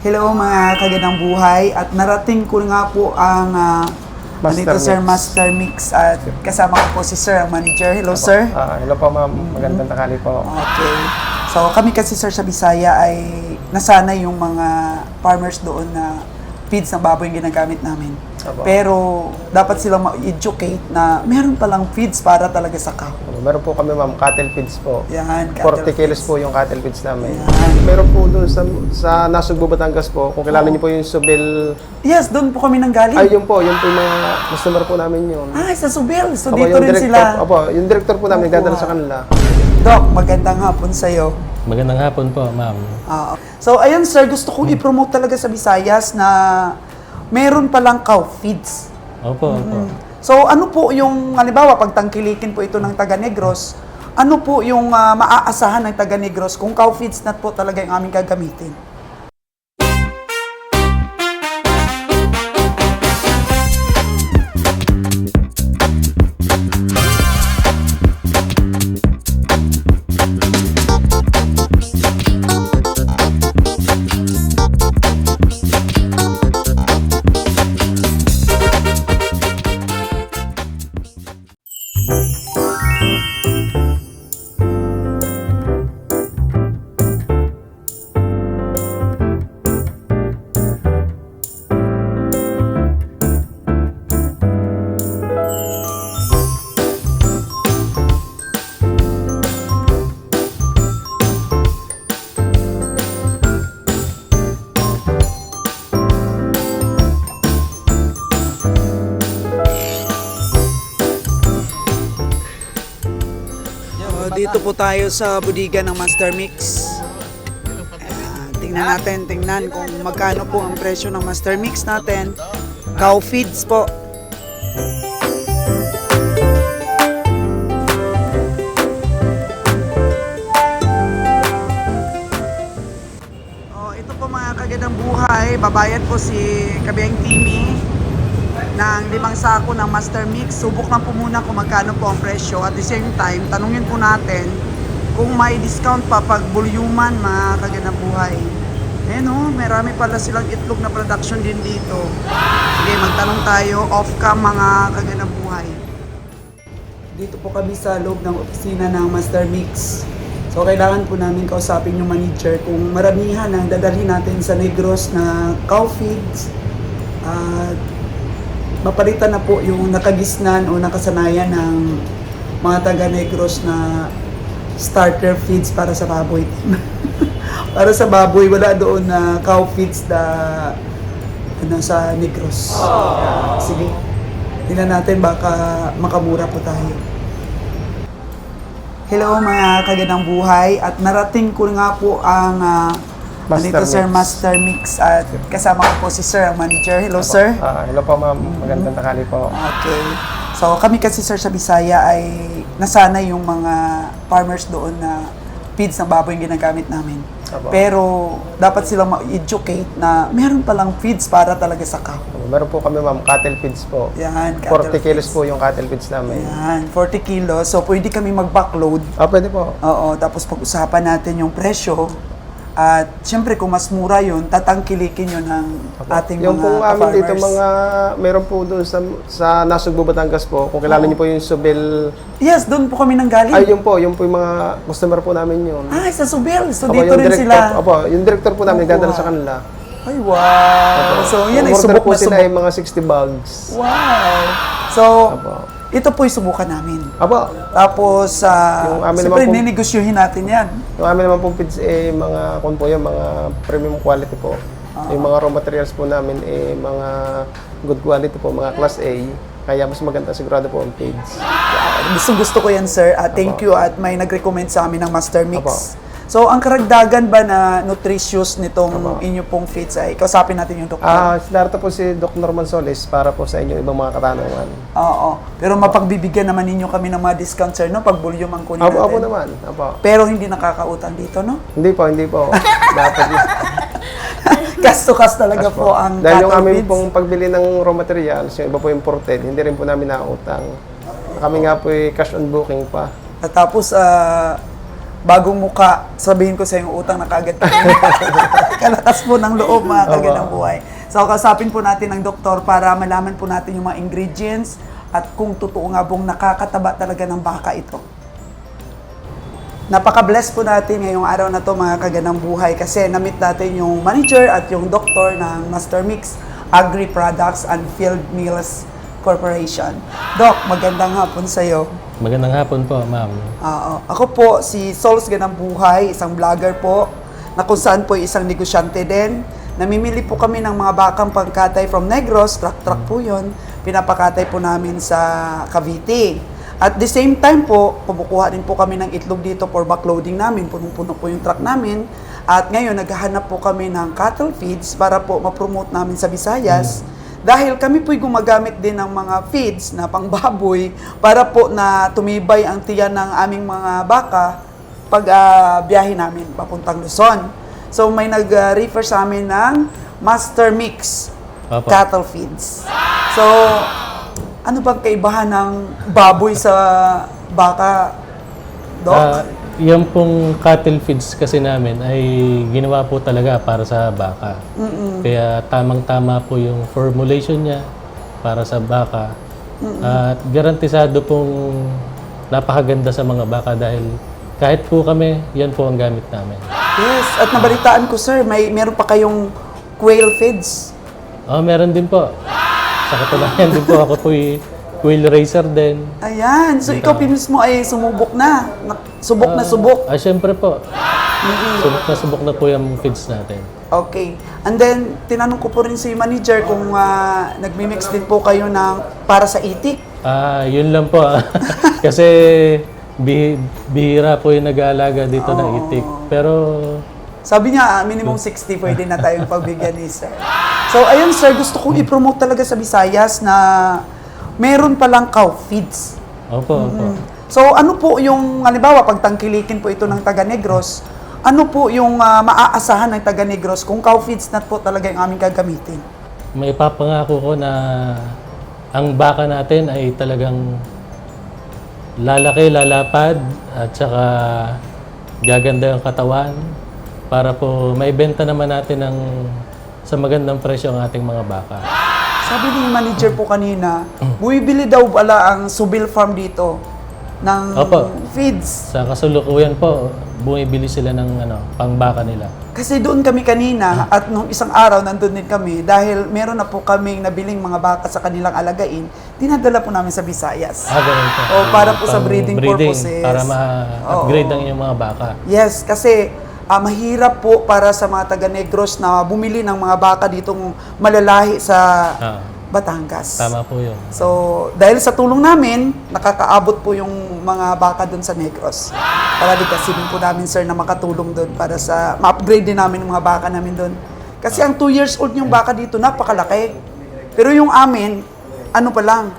Hello mga kagandang buhay at narating ko nga po ang Master Sir Mix. Master Mix at kasama ko po si Sir, ang manager. Hello sir. Hello po ma'am, magandang tanghali po. Okay. So kami kasi sir sa Bisaya ay nasanay yung mga farmers doon na feeds ng baboy yung ginagamit namin. Apo. Pero dapat silang ma-educate na meron palang feeds para talaga sa cow. Meron po kami ma'am, cattle feeds po. Yan, 40 kilos po yung cattle feeds namin. Yan. Meron po doon sa Nasugbu, Batangas po, kung kilala niyo po yung Subil. Yes, doon po kami nanggaling. Ay, yun po yung mga customer po namin yun. Ay, sa Subil. So Apo, dito yung rin director, sila. Apo, yung director po namin, Opo, nagdadala sa kanila. Doc, magandang hapon sa'yo. Magandang hapon po, ma'am. So, ayun sir, gusto kong i-promote talaga sa Visayas na meron palang cow feeds. Opo, opo. So, ano po yung, halimbawa, pag tangkilikin po ito ng taga Negros, ano po yung maaasahan ng taga Negros kung cow feeds na po talaga yung aming gagamitin? Dito po tayo sa budiga ng Master Mix. Tingnan kung magkano po ang presyo ng Master Mix natin. Cow feeds po. Ito po mga kagandang buhay. Babayad po si Kabiyang Timmy ng 5 sako ng Master Mix. Subok lang po muna kung magkano po ang presyo. At the same time, tanungin po natin kung may discount pa pag voluman, mga kagandang buhay. Ayan o, marami pala silang itlog na production din dito. Sige, magtanong tayo off-cam mga kagandang buhay. Dito po kami sa loob ng opisina ng Master Mix. So, kailangan po namin kausapin yung manager kung maramihan ang dadalhin natin sa Negros na cow feeds. At mapalitan na po yung nakagisnan o nakasanayan ng mga taga Negros na starter feeds para sa baboy. Para sa baboy, wala doon na cow feeds na sa Negros. Sige, tingnan natin baka makamura po tayo. Hello mga kagandang buhay at narating ko nga po ang Master Sir Mix. Master Mix at kasama ko po si Sir, ang manager. Hello sir. Hello po ma'am, magandang tanghali po. Okay. So kami kasi sir sa Bisaya ay nasanay yung mga farmers doon na feeds ng baboy yung ginagamit namin. Apo. Pero dapat silang ma-educate na meron palang feeds para talaga sa cow. Meron po kami ma'am, cattle feeds po. Yan, 40 kilos po yung cattle feeds namin. Yan, 40 kilos. So pwede kami mag-backload. Pwede po. Oo, tapos pag-usapan natin yung presyo. At siyempre kung mas mura yun, tatangkilikin yun ng ating Yung mga pong amin dito farmers. meron po doon sa Nasugbu, Batangas po, kung kilala niyo po yung Subil. Yes, doon po kami nanggaling. Ay, yun po yung mga customer po namin yun. Ay, sa Subil. So Apo, dito yung rin director, sila. Apo, yung director po namin, Opo, nagdadala sa kanila. Ay, wow. So yan ay Order subok po na sila subok. ay mga 60 bags. Wow. So, Apo. ito po yung subukan namin. Apo, Tapos, Yung amin siyempre, naman po- ninegosyohin natin yan. yung amin naman pong feeds mga kung po yung mga premium quality po. Yung mga raw materials po namin mga good quality po, mga class A. Kaya mas maganda sigurado po ang feeds. Gusto ko yan, sir. Thank you at may nag-recommend sa amin ng Master Mix. Apo. So, ang karagdagan ba na nutritious nitong inyo pong feeds ay kausapin natin yung doktor? Narito po si Doc Norman Solis para po sa inyong ibang mga katanungan. Oo. Pero mapagbibigyan naman ninyo kami ng mga discount, sir, no? Pag volume ang kunin natin. Apo naman. Apo. Pero hindi nakakautang dito, no? Hindi po. Dapat Kas-to-kas talaga po ang Dahil yung cattle amin feeds. pong pagbili ng raw materials, yung iba po imported, hindi rin po namin nautang. Kami nga po cash on booking pa. At tapos, bagong muka, sabihin ko sa yung utang na kagad. Kalakas po ng loob, mga kaganang buhay. So, kasapin po natin ang doktor para malaman po natin yung mga ingredients at kung totoo nga bong nakakataba talaga ng baka ito. Napaka-bless po natin ngayong araw na to, mga kaganang buhay, kasi na-meet natin yung manager at yung doktor ng Master Mix Agri Products and Field Mills Corporation. Doc, magandang hapon sa'yo. Magandang hapon po, ma'am. Ako po si Sols Ganang Buhay, isang vlogger po, na kung saan po isang negosyante din. Namimili po kami ng mga bakang pangkatay from Negros, truck po yun. Pinapakatay po namin sa Cavite. At the same time po, kumukuha din po kami ng itlog dito for backloading namin. Punong-puno po yung truck namin. At ngayon, naghahanap po kami ng cattle feeds para po ma-promote namin sa Visayas. Dahil kami po'y gumagamit din ng mga feeds na pangbaboy para po na tumibay ang tiyan ng aming mga baka pag biyahe namin papuntang Luzon. So may nag-refer sa amin ng Master Mix Opo. Cattle Feeds. So, ano bang kaibahan ng baboy sa baka, Doc? Yung pong cattle feeds kasi namin ay ginawa po talaga para sa baka. Kaya tamang-tama po yung formulation niya para sa baka. At garantisado pong napakaganda sa mga baka dahil kahit po kami, yan po ang gamit namin. Yes, at nabalitaan ko, sir, meron pa kayong quail feeds. Meron din po. Sa katunayan din po, ako po quail racer din. Ayan, so ikaw mismo ay sumubok na. Subok na subok. Siyempre po. Subok na po yung feeds natin. Okay. And then, tinanong ko po rin si manager kung nagmi-mix din po kayo ng para sa itik. Yun lang po. Kasi bihira po yung nag-aalaga dito ng itik. Pero sabi niya, minimum 60 pwede na tayong pagbigyan ni sir. So, ayun sir, gusto kong i-promote talaga sa Visayas na meron palang cow feeds. opo. So, ano po yung, halimbawa, pag tangkilikin po ito ng taga Negros, ano po yung maaasahan ng taga Negros kung cow feeds na po talaga yung aming gagamitin? May ipapangako ko na ang baka natin ay talagang lalaki, lalapad, at saka gaganda yung katawan para po maibenta naman natin sa magandang presyo ang ating mga baka. Sabi ni manager po kanina, bumibili daw pala ang Subil Farm dito ng Opo. feeds. Sa kasulukuyan po, bumibili sila ng pangbaka nila. Kasi doon kami kanina at nung isang araw nandun din kami dahil meron na po kaming nabiling mga baka sa kanilang alagain, dinadala po namin sa Visayas. Ganun po. O para po sa breeding purposes. Para ma-upgrade ang inyong mga baka. Yes, kasi mahirap po para sa mga taga Negros na bumili ng mga baka ditong malalahi sa Batangas. Tama po yun. So, dahil sa tulong namin, nakakaabot po yung mga baka doon sa Negros. Para di kasi din po namin, sir, na makatulong doon para sa ma-upgrade din namin yung mga baka namin doon. Kasi ang 2 years old yung baka dito, napakalaki. Pero yung amin, ano pa lang,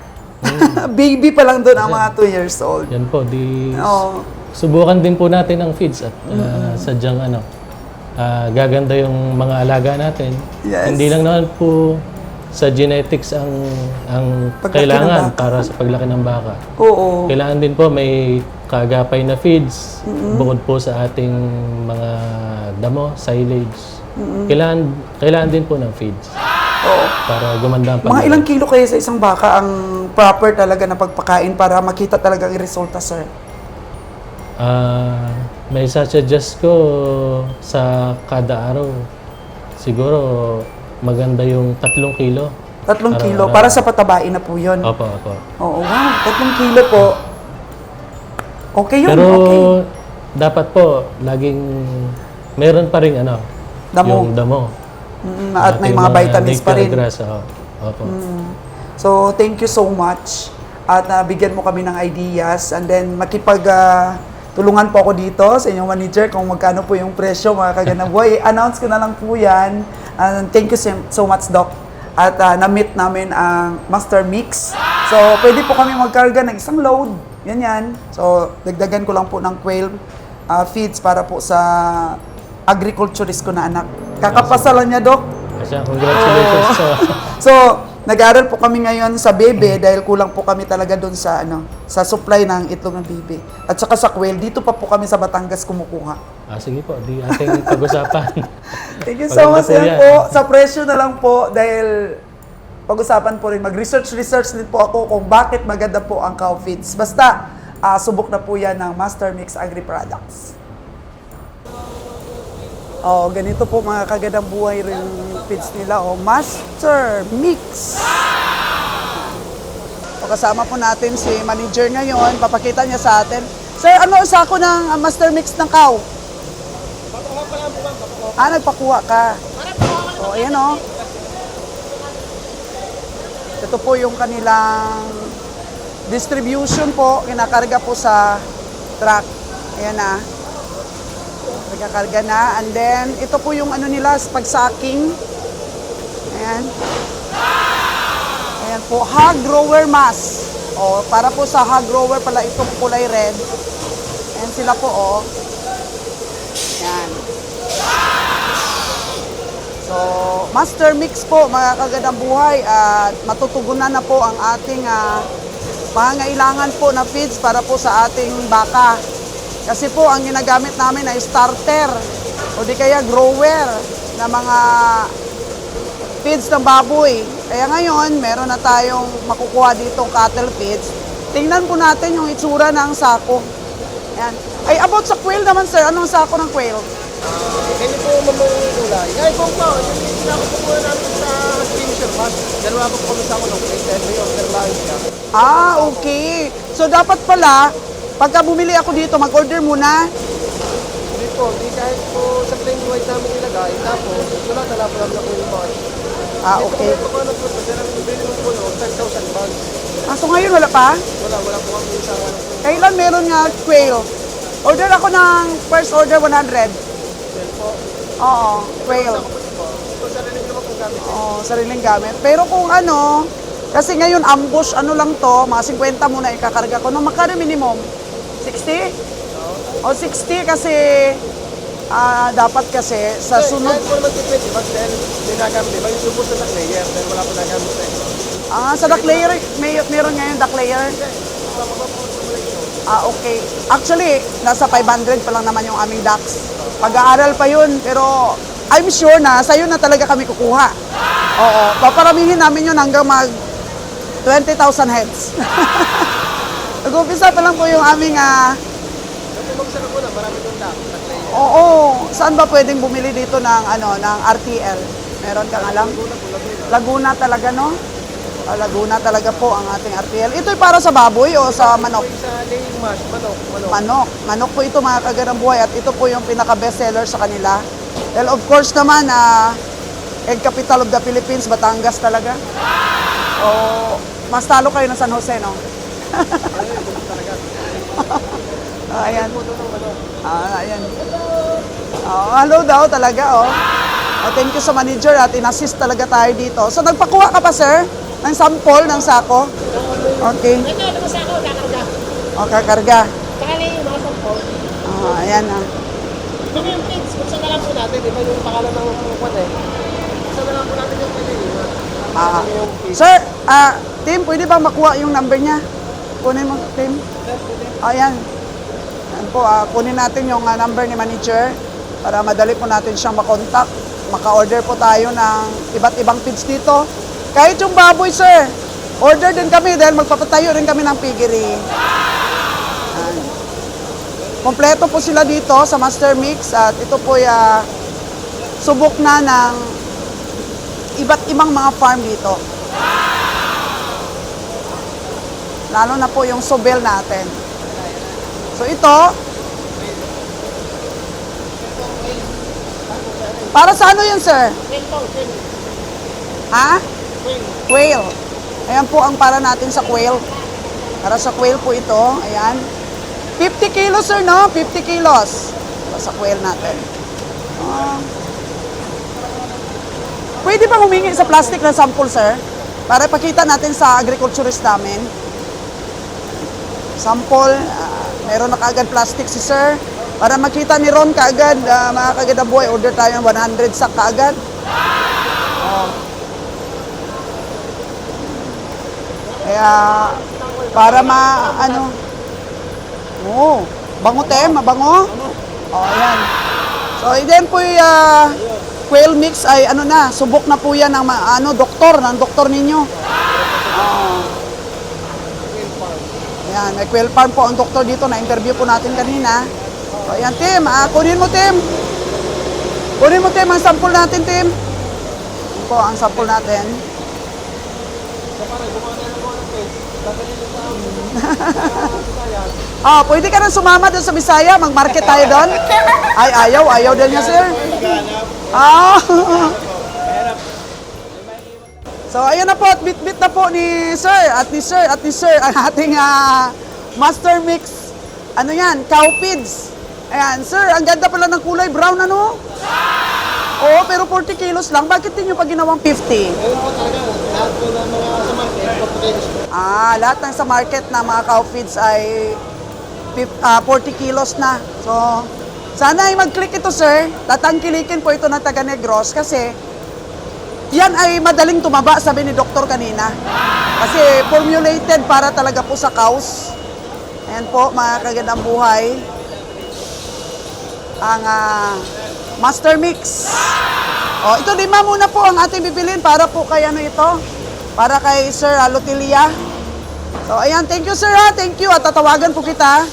baby pa lang doon ang mga 2 years old. Yan po, Oo. subukan din po natin ang feeds at sadyang gaganda yung mga alaga natin. Yes. Hindi lang naman po sa genetics ang Paglaki ng kailangan baka. para sa paglaki ng baka. Oo. Kailangan din po may kagapay na feeds bukod po sa ating mga damo, silage. Kailangan din po ng feeds Oo. para gumanda ang Mga ilang kilo kaya sa isang baka ang proper talaga na pagpakain para makita talaga ang resulta, sir? May suggest ko sa kada araw. Siguro maganda yung 3 kilo. 3 kilo. Para sa patabain na po yun. Opo. Oo, wow. 3 kilo po. Okay yun, Pero okay. dapat po laging meron pa rin Damo. yung damo. At may Ating mga vitamins pa rin. native grass, opo. So, thank you so much. At bigyan mo kami ng ideas. And then, tulungan po ako dito sa inyong manager kung magkano po yung presyo, mga kaganaboy. Announce ko na lang po yan. And thank you so much, Doc. At na-meet namin ang Master Mix. So, pwede po kami magkarga ng isang load. Yan. So, dagdagan ko lang po ng quail feeds para po sa agriculturist ko na anak. Kakapasalan niya, Doc. Congratulations. So, Nag-aaral po kami ngayon sa bebe dahil kulang po kami talaga doon sa sa supply ng itlog ng bebe. At saka sa quail, dito pa po kami sa Batangas kumukuha. Sige po, di ating pag-usapan. Thank you so much Maganda po yan yan. po. Sa presyo na lang po dahil pag-usapan po rin. Mag-research din po ako kung bakit maganda po ang cow feeds. Basta, subok na po yan ng Master Mix Agri Products. Oh, ganito po mga kagandang buhay rin feeds nila. Oh, Master Mix. O, kasama po natin si manager ngayon. Papakita niya sa atin. Sir, ano ang sako ng Master Mix ng cow? Nagpakuha ka. O, ayan o. Ito po yung kanilang distribution po. Kinakarga po sa truck. Ayan na. Nagkakarga na. And then, ito po yung nila, pag-sacking. Ayan. Ayan po, hog grower mass. O, para po sa hog grower pala itong kulay red. Ayan sila po, o. Ayan. So, Master Mix po, mga kagandang buhay. At matutugunan na po ang ating pangangailangan po na feeds para po sa ating baka. Kasi po, ang ginagamit namin ay starter o di kaya grower na mga feeds ng baboy. Kaya ngayon, meron na tayong makukuha ditong cattle feeds. Tingnan po natin yung itsura ng sako. Ayan. Ay, about sa quail naman, sir. Anong sako ng quail? Ganyan po mamang kulay. Ay, kung po, yung pinakukuha namin sa finisher mask, dalawa po kami sa ako ng plate, dahil may order lang siya. Okay. So, dapat pala, pagka bumili ako dito, mag-order muna. Hindi po, hindi kahit po sa plain white namin ilagay, tapos wala tala po namin ako yung mask. Okay. Ito po ano po, kasi ang bili mo po, 10,000 bags. So ngayon wala pa? Wala po kami sa ano. Kailan meron nga quail? Order ako ng first order 100. Well po, Oo, quail. ito sa rinig naman kung gamit. Oo, sariling gamit. Pero kung kasi ngayon ambush, lang to, mga 50 muna ikakarga ko. Nung magkano minimum? 60? O 60 kasi, dapat kasi sa sunod. Kahit po naman 20 bags, dahil may nagamit. Diba yung supos na layer, dahil wala po nagamit sa ito. Sa duck layer, meron ngayon duck layer. Okay. Actually, nasa 500 pa lang naman yung aming ducks. Pag-aaral pa yun, pero I'm sure na sa'yo na talaga kami kukuha. Oo. Paparamihin namin yun hanggang 20,000 heads. Nag-umpisa pa lang po yung aming Kasi magsarap po na, marami doon duck layer. Oo. Saan ba pwedeng bumili dito ng ng RTL? Meron kang alam? Laguna talaga, no? Laguna talaga po ang ating RTL. Ito'y para sa baboy o sa manok? Sa laying mask, manok. Manok po ito, mga kagandang buhay, at ito po yung pinaka-bestseller sa kanila. Well, of course naman, egg capital of the Philippines, Batangas talaga. O, mas talo kayo ng San Jose, no? Ayan. Ayan. Hello daw talaga, thank you sa manager at in-assist talaga tayo dito. So, nagpakuha ka pa, sir, ng sample ng sako? Okay. Ito mo sa ako, kakarga. Kakarga. Saka na yung mga sampol. Ayan Ito yung kids, buksan na lang po natin. Di ba yung pangalan ng kwan eh? Buksan na lang po natin yung pwede. Sir, Tim, pwede ba makuha yung number niya? Kunin mo, Tim. Ayan. Ayan po, kunin natin yung number ni manager para madali po natin siyang makontak. Maka-order po tayo ng iba't ibang feeds dito. Kahit yung baboy, sir, order din kami dahil magpapatayo rin kami ng piggery. Ayan. Kompleto po sila dito sa Master Mix at ito po subok na ng iba't ibang mga farm dito. Lalo na po yung Sobel natin. So ito, para sa ano yun, sir? Ha? Quail. Ayan po ang para natin sa quail. Para sa quail po ito. Ayan. 50 kilos, sir, no? 50 kilos. Para sa quail natin. Pwede bang humingi sa plastic na sample, sir? Para ipakita natin sa agriculturist namin. Sample. Meron na kaagad plastic si sir. Para makita ni Ron kaagad, mga kagandang buhay, order tayo ng 100 sack kaagad. Kaya, para bango tem, mabango. Ayan. So, then po yung quail mix ay subok na po yan ng doktor ninyo. Ayan, may quail farm po ang doktor dito, na-interview po natin kanina. So, ayan, Tim, kunin mo, Tim. Kunin mo, Tim, ang sample natin, Tim. Ito po ang sample natin. Pwede ka nang sumama doon sa Bisaya, mag-market tayo doon. Ay, ayaw din niya, sir. So, ayan na po, at bit-bit na po ni Sir, at ni Sir, ang ating master mix. Ano yan? Cow feeds. Ayan, Sir, ang ganda pala ng kulay, brown ano? Oo, pero 40 kilos lang. Bakit din nyo pa ginawang 50? Ngayon po talaga, lahat po ng mga sa market, pagpapagayos po. Lahat ng sa market na mga cow feeds ay 40 kilos na. So, sana ay mag-click ito, sir. Tatangkilikin po ito ng taga Negros kasi yan ay madaling tumaba, sabi ni doktor kanina. Kasi formulated para talaga po sa cows. Ayan po, mga kagandang buhay. Ang master mix. Ito 5 muna po ang ating bibilin para po kay ito. Para kay Sir Lotelia. So, ayan, thank you, sir, thank you. At tatawagan po kita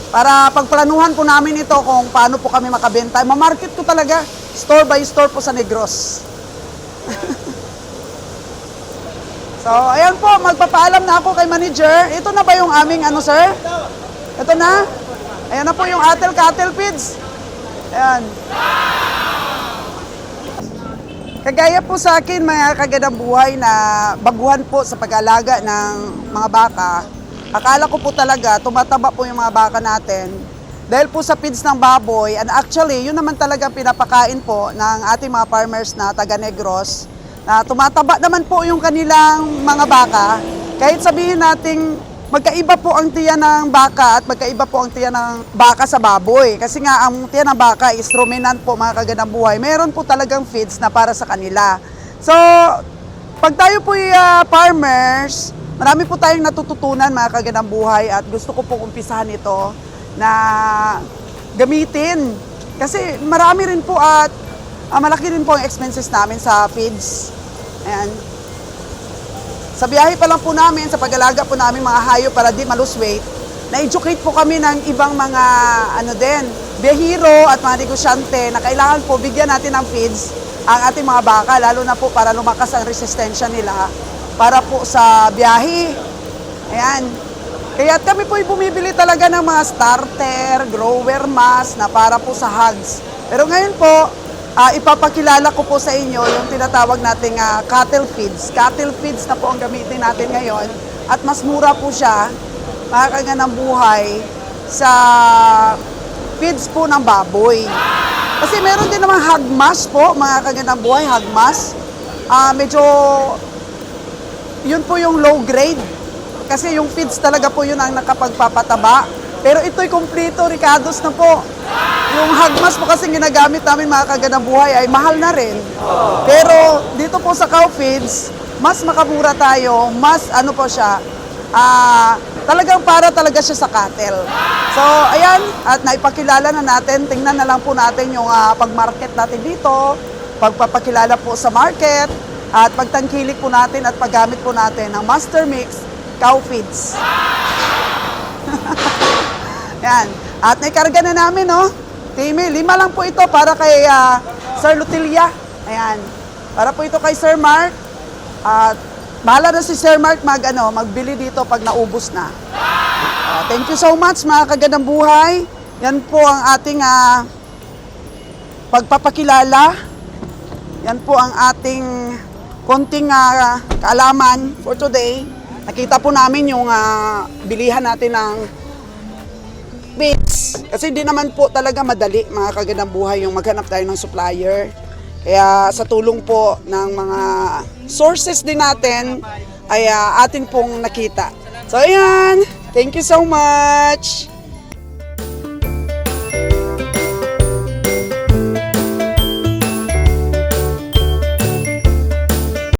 para pagplanuhan po namin ito kung paano po kami makabenta. Mamarket ko talaga, store by store po sa Negros. So, ayan po, magpapaalam na ako kay manager. Ito na ba yung aming sir? Ito na? Ayan na po yung cattle feeds. Ayan. Kagaya po sa akin, mga kagandang buhay na baguhan po sa pag-alaga ng mga baka, akala ko po talaga tumataba po yung mga baka natin dahil po sa feeds ng baboy, and actually, yun naman talaga pinapakain po ng ating mga farmers na taga Negros, na tumataba naman po yung kanilang mga baka, kahit sabihin nating magkaiba po ang tiyan ng baka at magkaiba po ang tiyan ng baka sa baboy. Kasi nga, ang tiyan ng baka is ruminant po, mga kagandang buhay. Meron po talagang feeds na para sa kanila. So, pag tayo po farmers, marami po tayong natututunan, mga kagandang buhay, at gusto ko po umpisahan ito na gamitin. Kasi marami rin po at malaki rin po ang expenses namin sa feeds. Ayan. Sa biyahe pa lang po namin, sa pag-alaga po namin mga hayop para di malose weight, na-educate po kami ng ibang mga biyahero at mga negosyante na kailangan po bigyan natin ng feeds ang ating mga baka, lalo na po para lumakas ang resistensya nila para po sa biyahe. Ayan. Kaya kami po bumibili talaga ng mga starter, grower mass na para po sa hogs. Pero ngayon po, ipapakilala ko po sa inyo yung tinatawag nating cattle feeds. Cattle feeds na po ang gamitin natin ngayon at mas mura po siya, mga kagandang buhay, sa feeds po ng baboy. Kasi meron din naman hagmas po, mga kagandang buhay, hagmas. Medyo, yun po yung low grade. Kasi yung feeds talaga po yun ang nakapagpapataba. Pero ito'y kompleto, Ricados na po. Yung hagmas po kasi ginagamit namin, mga kagandang buhay, ay mahal na rin. Pero dito po sa cow feeds, mas makamura tayo, mas po siya, talagang para talaga siya sa cattle. So, ayan, at naipakilala na natin, tingnan na lang po natin yung pag-market natin dito, pagpapakilala po sa market, at pagtangkilik po natin at paggamit po natin ng Master Mix Cow Feeds. Yan. At naikarga na namin, no? Timmy, 5 lang po ito para kay Sir Lotelia. Ayan. Para po ito kay Sir Mark. At bahala na si Sir Mark magbili dito pag naubos na. Thank you so much, mga kagandang buhay. Yan po ang ating pagpapakilala. Yan po ang ating konting kaalaman for today. Nakita po namin yung bilihan natin ng feeds. Kasi hindi naman po talaga madali, mga kagandang buhay, yung maghanap tayo ng supplier. Kaya sa tulong po ng mga sources din natin, ay atin pong nakita. So ayan, thank you so much!